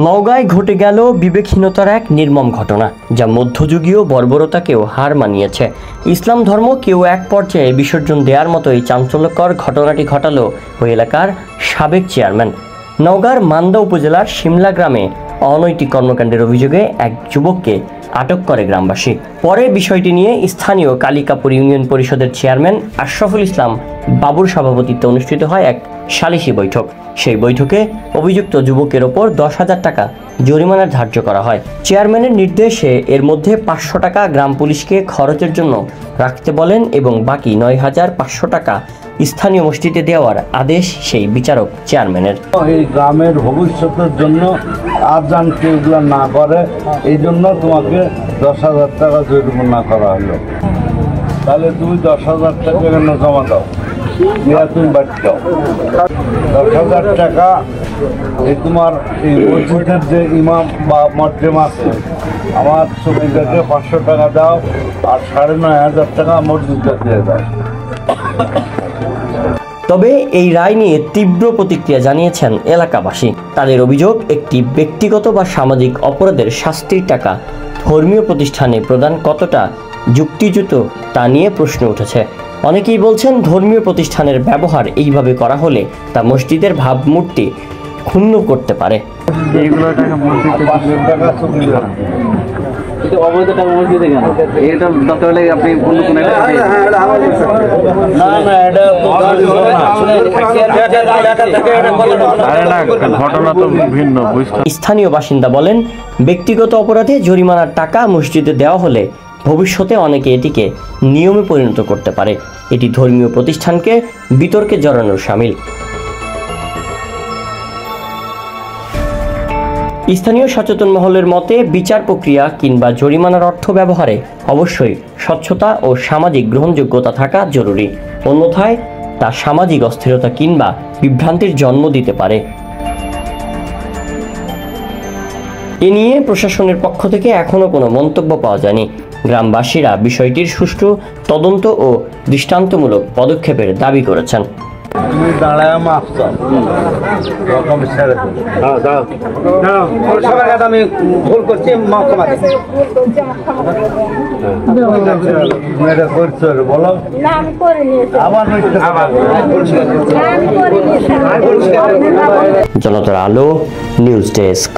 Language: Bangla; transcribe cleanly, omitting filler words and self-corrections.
নওগাঁয় ঘটে গেল বিবেকহীনতার এক নির্মম ঘটনা, যা মধ্যযুগীয় বর্বরতাকেও হার মানিয়েছে। ইসলাম ধর্ম কেউ এক পর্যায়ে বিসর্জন দেওয়ার মতো এই চাঞ্চল্যকর ঘটনাটি ঘটালো ওই এলাকার সাবেক চেয়ারম্যান। নওগাঁর মান্দা উপজেলার শিমলা গ্রামে অনৈতিক কর্মকাণ্ডের অভিযোগে এক যুবককে আটক করে গ্রামবাসী। পরে বিষয়টি নিয়ে স্থানীয় কালিকাপুর ইউনিয়ন পরিষদের চেয়ারম্যান আশরাফুল ইসলাম বাবুর সভাপতিত্বে অনুষ্ঠিত হয় এক সালিশি বৈঠক। সেই বৈঠকে অভিযুক্ত যুবকের ওপর 10,000 টাকা জরিমানা ধার্য করা হয়। চেয়ারম্যানের নির্দেশে এর মধ্যে 500 টাকা গ্রাম পুলিশকে খরচের জন্য রাখতে বলেন এবং বাকি 9,500 টাকা স্থানীয় মসজিদে দেওয়ার আদেশ সেই বিচারক চেয়ারম্যানের। এই গ্রামের ভবিষ্যতের জন্য আর যেন কেউ এগুলো না করে, এই জন্য তোমাকে 10,000 টাকা জরিমানা করা হলো। তাহলে তুমি 10,000 টাকা কেন জমা দাও, তুমি বাড়ি দাও। 10,000 টাকা এই তোমার এই মসজিদের যে ইমাম বা মসজিদ আছে, আমার শ্রমিকদেরকে 500 টাকা দাও আর 9,500 টাকা মসজিদে দিয়ে দাও। তবে এই রায় নিয়ে তীব্র প্রতিক্রিয়া জানিয়েছেন এলাকাবাসী। তাদের অভিযোগ, একটি ব্যক্তিগত বা সামাজিক অপরাধের শাস্তির টাকা ধর্মীয় প্রতিষ্ঠানে প্রদান কতটা যুক্তিযুক্ত তা নিয়ে প্রশ্ন উঠেছে। অনেকেই বলছেন, ধর্মীয় প্রতিষ্ঠানের ব্যবহার এইভাবে করা হলে তা মসজিদের ভাবমূর্তি ক্ষুণ্ণ করতে পারে। স্থানীয় বাসিন্দা বলেন, ব্যক্তিগত অপরাধে জরিমানার টাকা মসজিদে দেওয়া হলে ভবিষ্যতে অনেকে এটিকে নিয়মে পরিণত করতে পারে। এটি ধর্মীয় প্রতিষ্ঠানকে বিতর্কে জড়ানোর শামিল। স্থানীয় সচেতন মহলের মতে, বিচার প্রক্রিয়া কিংবা জরিমানার অর্থ ব্যবহারে অবশ্যই স্বচ্ছতা ও সামাজিক গ্রহণযোগ্যতা থাকা জরুরি, অন্যথায় তা সামাজিক অস্থিরতা কিংবা বিভ্রান্তির জন্ম দিতে পারে। এ নিয়ে প্রশাসনের পক্ষ থেকে এখনো কোনো মন্তব্য পাওয়া যায়নি। গ্রামবাসীরা বিষয়টির সুষ্ঠু তদন্ত ও দৃষ্টান্তমূলক পদক্ষেপের দাবি করেছেন। তুমি দাঁড়ায় মাফ চাও, রকম ছেড়ে আমি ভুল করছি, বলো জনতার আলো নিউজ ডেস্ক।